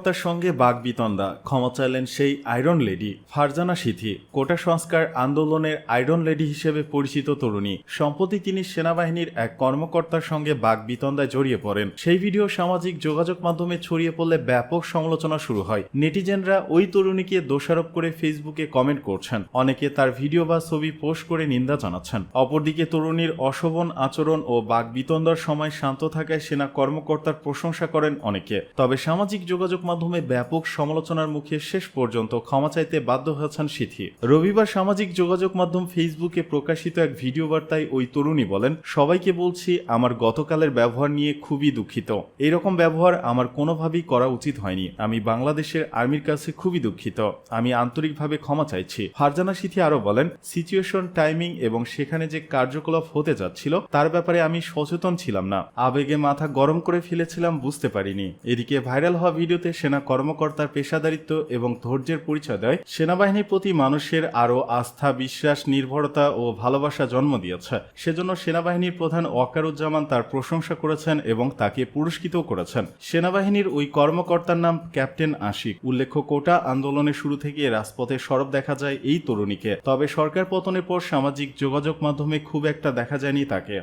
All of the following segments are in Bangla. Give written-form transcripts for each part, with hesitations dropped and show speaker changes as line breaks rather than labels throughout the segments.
তার সঙ্গে বাগবিতণ্ডা, ক্ষমা চাইলেন সেই আয়রন লেডি ফারজানা সিথি। কোটা সংস্কার আন্দোলনের আয়রন লেডি হিসেবে পরিচিত তরুণী। সম্প্রতি তিনি সেনাবাহিনীর এক কর্মকর্তার সঙ্গে বাগবিতণ্ডায় জড়িয়ে পড়েন। সেই ভিডিও সামাজিক যোগাযোগ মাধ্যমে ছড়িয়ে পড়লে ব্যাপক সমালোচনা শুরু হয়। নেটিজেনরা ওই তরুণীকে দোষারোপ করে ফেসবুকে কমেন্ট করছেন, অনেকে তার ভিডিও বা ছবি পোস্ট করে নিন্দা জানাচ্ছেন। অপরদিকে তরুণীর অশোভন আচরণ ও বাগবিতণ্ডার সময় শান্ত থাকায় সেনা কর্মকর্তার প্রশংসা করেন অনেকে। তবে সামাজিক যোগাযোগ মাধ্যমে ব্যাপক সমালোচনার মুখে শেষ পর্যন্ত ক্ষমা চাইতে বাধ্য হয়েছেন সিথি। রবিবার সামাজিক যোগাযোগ মাধ্যম ফেসবুকে প্রকাশিত এক ভিডিও বার্তায় ওই তরুণী বলেন, সবাইকে বলছি আমার গতকালের ব্যবহার নিয়ে খুবই দুঃখিত। এরকম ব্যবহার আমার কোনোভাবেই করা উচিত হয়নি। আমি বাংলাদেশের আর্মির কাছে খুবই দুঃখিত। আমি আন্তরিকভাবে ক্ষমা চাইছি। ফারজানা সিথি আরো বলেন, সিচুয়েশন, টাইমিং এবং সেখানে যে কার্যকলাপ হতে যাচ্ছিল তার ব্যাপারে আমি সচেতন ছিলাম না। আবেগে মাথা গরম করে ফেলেছিলাম, বুঝতে পারিনি। এদিকে ভাইরাল হওয়া ভিডিওতে সেনা কর্মকর্তার পেশাদারিত্ব এবং ধৈর্যের পরিচয় দেয়। সেনাবাহিনীর প্রতি মানুষের আরও আস্থা, বিশ্বাস, নির্ভরতা ও ভালোবাসা জন্ম দিয়েছে। সেজন্য সেনাবাহিনীর প্রধান ওয়াকারুজ্জামান তার প্রশংসা করেছেন এবং তাকে পুরস্কৃত করেছেন। সেনাবাহিনীর ওই কর্মকর্তার নাম ক্যাপ্টেন আশিক। উল্লেখ্য, কোটা আন্দোলনের শুরু থেকে রাজপথে সরব দেখা যায় এই তরুণীকে। তবে সরকার পতনের পর সামাজিক যোগাযোগ মাধ্যমে খুব একটা দেখা যায়নি তাকে।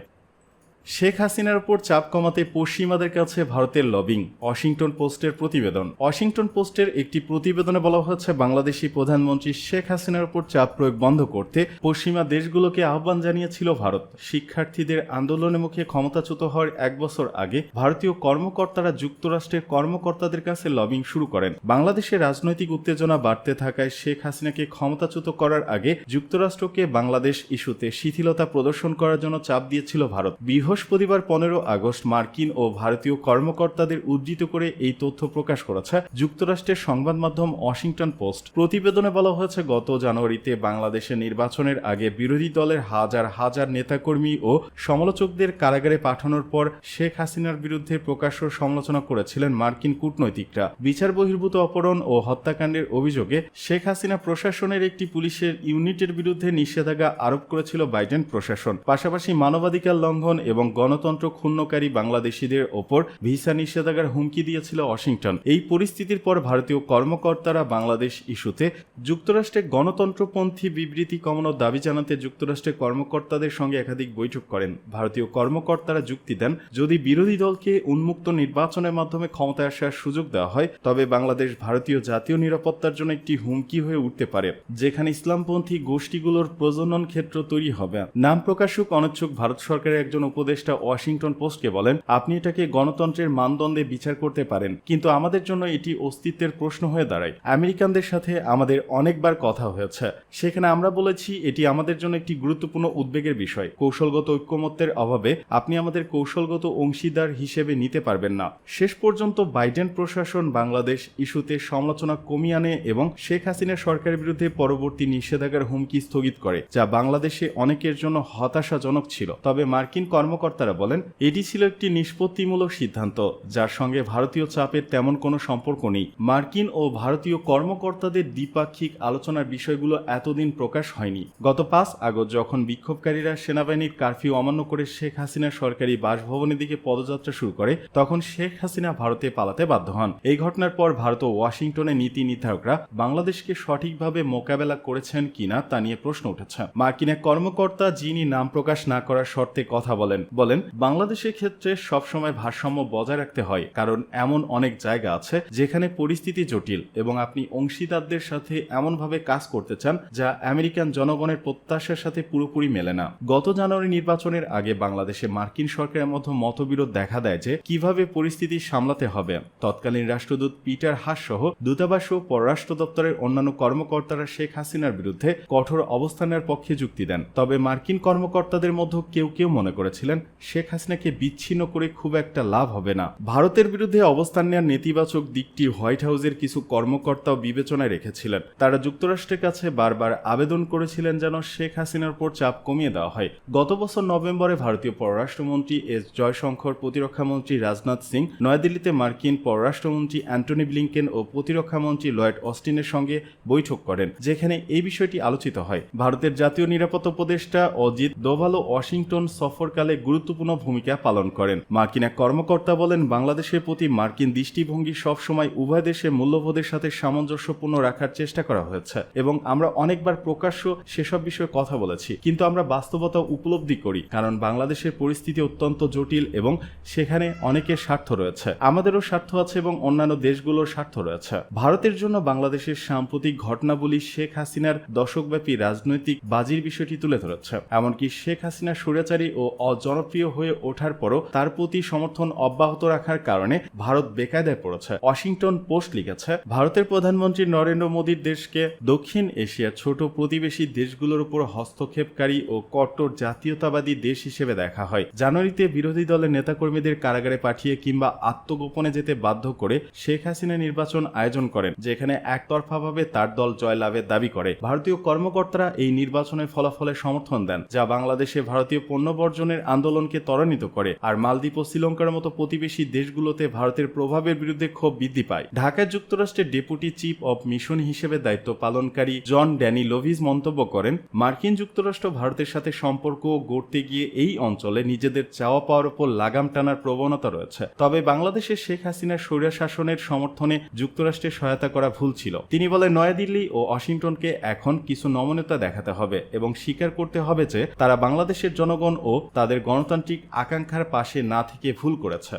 শেখ হাসিনার উপর চাপ কমাতে পশ্চিমাদের কাছে ভারতের লবিং। ওয়াশিংটন পোস্টের প্রতিবেদন। ওয়াশিংটন পোস্টের একটি প্রতিবেদনে বলা হচ্ছে, বাংলাদেশি প্রধানমন্ত্রী শেখ হাসিনার উপর চাপ প্রয়োগ বন্ধ করতে পশ্চিমা দেশগুলোকে আহ্বান জানিয়েছিল ভারত। শিক্ষার্থীদের আন্দোলনের মুখে ক্ষমতাচ্যুত হওয়ার এক বছর আগে ভারতীয় কর্মকর্তারা যুক্তরাষ্ট্রের কর্মকর্তাদের কাছে লবিং শুরু করেন। বাংলাদেশে রাজনৈতিক উত্তেজনা বাড়তে থাকায় শেখ হাসিনাকে ক্ষমতাচ্যুত করার আগে যুক্তরাষ্ট্রকে বাংলাদেশ ইস্যুতে শিথিলতা প্রদর্শন করার জন্য চাপ দিয়েছিল ভারত। বৃহস্পতিবার 15 আগস্ট মার্কিন ও ভারতীয় কর্মকর্তাদের উদ্ধৃত করে এই তথ্য প্রকাশ করেছে যুক্তরাষ্ট্রের সংবাদ মাধ্যম ওয়াশিংটন পোস্ট। প্রতিবেদনে বলা হয়েছে, গত জানুয়ারিতে বাংলাদেশের নির্বাচনের আগে বিরোধী দলের হাজার হাজার নেতাকর্মী ও সমালোচকদের কারাগারে পাঠানোর পর শেখ হাসিনার বিরুদ্ধে প্রকাশ্য সমালোচনা করেছিলেন মার্কিন কূটনৈতিকরা। বিচার বহির্ভূত অপহরণ ও হত্যাকাণ্ডের অভিযোগে শেখ হাসিনা প্রশাসনের একটি পুলিশের ইউনিটের বিরুদ্ধে নিষেধাজ্ঞা আরোপ করেছিল বাইডেন প্রশাসন। পাশাপাশি মানবাধিকার লঙ্ঘন এবং গণতন্ত্র ক্ষুণ্ণকারী বাংলাদেশিদের ওপর ভিসা নিষেধাজ্ঞার হুমকি দিয়েছিল ওয়াশিংটন। এই পরিস্থিতির পর ভারতীয় কর্মকর্তারা বাংলাদেশ ইস্যুতে যুক্তরাষ্ট্রের গণতন্ত্রপন্থী বিবৃতি কমানোর দাবি জানাতে যুক্তরাষ্ট্রের কর্মকর্তাদের সঙ্গে একাধিক বৈঠক করেন। ভারতীয় কর্মকর্তারা যুক্তি দেন, যদি বিরোধী দলকে উন্মুক্ত নির্বাচনের মাধ্যমে ক্ষমতায় আসার সুযোগ দেওয়া হয় তবে বাংলাদেশ ভারতীয় জাতীয় নিরাপত্তার জন্য একটি হুমকি হয়ে উঠতে পারে, যেখানে ইসলামপন্থী গোষ্ঠীগুলোর প্রজনন ক্ষেত্র তৈরি হবে। নাম প্রকাশক অনিচ্ছুক ভারত সরকারের একজন উপদেষ্টা ওয়াশিংটন পোস্টকে বলেন, আপনি এটাকে গণতন্ত্রের মানদণ্ডে বিচার করতে পারেন, কিন্তু আমাদের জন্য এটি অস্তিত্বের প্রশ্ন হয়ে দাঁড়ায়। আমেরিকানদের সাথে আমাদের অনেকবার কথা হয়েছে, সেখানে আমরা বলেছি এটি আমাদের জন্য একটি গুরুত্বপূর্ণ উদ্বেগের বিষয়। কৌশলগত ঐক্যমত্যের অভাবে আপনি আমাদের কৌশলগত অংশীদার হিসেবে নিতে পারবেন না। শেষ পর্যন্ত বাইডেন প্রশাসন বাংলাদেশ ইস্যুতে সমালোচনা কমিয়ে আনে এবং শেখ হাসিনার সরকারের বিরুদ্ধে পরবর্তী নিষেধাজ্ঞার হুমকি স্থগিত করে, যা বাংলাদেশে অনেকের জন্য হতাশাজনক ছিল। তবে মার্কিন কর্মকর্তারা বলেন, এটি ছিল একটি নিষ্পত্তিমূলক সিদ্ধান্ত যার সঙ্গে ভারতীয় চাপের তেমন কোনো সম্পর্ক নেই। মার্কিন ও ভারতীয় কর্মকর্তাদের দ্বিপাক্ষিক আলোচনার বিষয়গুলো এতদিন প্রকাশ হয়নি। গত 5 আগস্ট যখন বিক্ষোভকারীরা সেনাবাহিনীর কারফিউ অমান্য করে শেখ হাসিনার সরকারি বাসভবনের দিকে পদযাত্রা শুরু করে, তখন শেখ হাসিনা ভারতে পালাতে বাধ্য হন। এই ঘটনার পর ভারত ও ওয়াশিংটনের নীতি নির্ধারকরা বাংলাদেশকে সঠিকভাবে মোকাবেলা করেছেন কিনা তা নিয়ে প্রশ্ন উঠেছে। মার্কিন এক কর্মকর্তা, যিনি নাম প্রকাশ না করার শর্তে কথা বলেন, বাংলাদেশের ক্ষেত্রে সবসময় ভারসাম্য বজায় রাখতে হয়, কারণ এমন অনেক জায়গা আছে যেখানে পরিস্থিতি জটিল এবং আপনি অংশীদারদের সাথে এমনভাবে কাজ করতে চান যা আমেরিকান জনগণের প্রত্যাশার সাথে পুরোপুরি মেলে না। গত জানুয়ারি নির্বাচনের আগে বাংলাদেশে মার্কিন সরকারের মধ্যে মতবিরোধ দেখা দেয় যে কিভাবে পরিস্থিতি সামলাতে হবে। তৎকালীন রাষ্ট্রদূত পিটার হাস সহ দূতাবাস ও পররাষ্ট্র দপ্তরের অন্যান্য কর্মকর্তারা শেখ হাসিনার বিরুদ্ধে কঠোর অবস্থানের পক্ষে যুক্তি দেন। তবে মার্কিন কর্মকর্তাদের মধ্যে কেউ কেউ মনে করেছিলেন শেখ হাসিনাকে বিচ্ছিন্ন করে খুব একটা লাভ হবে না। ভারতের বিরুদ্ধে অবস্থান নেওয়ার নেতিবাচক দিকটি হোয়াইট হাউসের কিছু কর্মকর্তাও বিবেচনায় রেখেছিলেন। তারা যুক্তরাষ্ট্রের কাছে বারবার আবেদন করেছিলেন যেন শেখ হাসিনার উপর চাপ কমিয়ে দেওয়া হয়। গত বছর নভেম্বরে ভারতীয় পররাষ্ট্রমন্ত্রী এস জয়শঙ্কর, প্রতিরক্ষামন্ত্রী রাজনাথ সিং নয়াদিল্লিতে মার্কিন পররাষ্ট্রমন্ত্রী অ্যান্টনি ব্লিংকেন ও প্রতিরক্ষামন্ত্রী লয়েড অস্টিনের সঙ্গে বৈঠক করেন, যেখানে এই বিষয়টি আলোচিত হয়। ভারতের জাতীয় নিরাপত্তা উপদেষ্টা অজিত দোভাল ওয়াশিংটন সফরকালে গুরুত্বপূর্ণ ভূমিকা পালন করেন। মার্কিন এক কর্মকর্তা বলেন, বাংলাদেশের প্রতি মার্কিন দৃষ্টিভঙ্গি সবসময় উভয় দেশের মূল্যবোধের সাথে সামঞ্জস্যপূর্ণ রাখার চেষ্টা করা হয়েছে এবং আমরা অনেকবার প্রকাশ্য সেসব বিষয়ে কথা বলেছি, কিন্তু আমরা বাস্তবতা উপলব্ধি করি, কারণ বাংলাদেশের পরিস্থিতি অত্যন্ত জটিল এবং সেখানে অনেকের স্বার্থ রয়েছে, আমাদেরও স্বার্থ আছে এবং অন্যান্য দেশগুলোর স্বার্থ রয়েছে। ভারতের জন্য বাংলাদেশের সাম্প্রতিক ঘটনাবলী শেখ হাসিনার দশকব্যাপী রাজনৈতিক বাজির বিষয়টি তুলে ধরেছে। এমনকি শেখ হাসিনা স্বৈরাচারী ও অজনপ্রিয় হয়ে ওঠার পরও তার প্রতি সমর্থন অব্যাহত রাখার কারণে ভারত বেকায়দায় পড়েছে। ওয়াশিংটন পোস্ট লিখেছে, ভারতের প্রধানমন্ত্রী নরেন্দ্র মোদীর দেশকে দক্ষিণ এশিয়ার ছোট প্রতিবেশী দেশগুলোর উপর হস্তক্ষেপকারী ও কট্টর জাতীয়তাবাদী দেশ হিসেবে দেখা হয়। জানুয়ারিতে বিরোধী দলের নেতাকর্মীদের কারাগারে পাঠিয়ে কিংবা আত্মগোপনে যেতে বাধ্য করে শেখ হাসিনা নির্বাচন আয়োজন করেন, যেখানে একতরফাভাবে তার দল জয়লাভের দাবি করে। ভারতীয় কর্মকর্তারা এই নির্বাচনের ফলাফলে সমর্থন দেন, যা বাংলাদেশে ভারতীয় পণ্য বর্জনের আন্দোলনকে ত্বরান্বিত করে, আর মালদ্বীপ ও শ্রীলঙ্কার মতো প্রতিবেশী দেশগুলোতে ভারতের প্রভাবের বিরুদ্ধে ক্ষোভ বৃদ্ধি পায়। ঢাকায় যুক্তরাষ্ট্রের ডেপুটি চিফ অব মিশন হিসেবে দায়িত্ব পালনকারী জন ড্যানি লোভিজ মন্তব্য করেন, মার্কিন যুক্তরাষ্ট্র ভারতের সাথে সম্পর্ক গড়তে গিয়ে এই অঞ্চলে নিজেদের চাওয়া পাওয়ার উপর লাগাম টানার প্রবণতা রয়েছে। তবে বাংলাদেশের শেখ হাসিনার স্বৈরশাসনের সমর্থনে যুক্তরাষ্ট্রের সহায়তা করা ভুল ছিল। তিনি বলেন, নয়াদিল্লি ও ওয়াশিংটনকে এখন কিছু নমনীয়তা দেখাতে হবে এবং স্বীকার করতে হবে যে তারা বাংলাদেশের জনগণ ও তাদের গণতান্ত্রিক আকাঙ্ক্ষার পাশে না থেকে ভুল করেছে।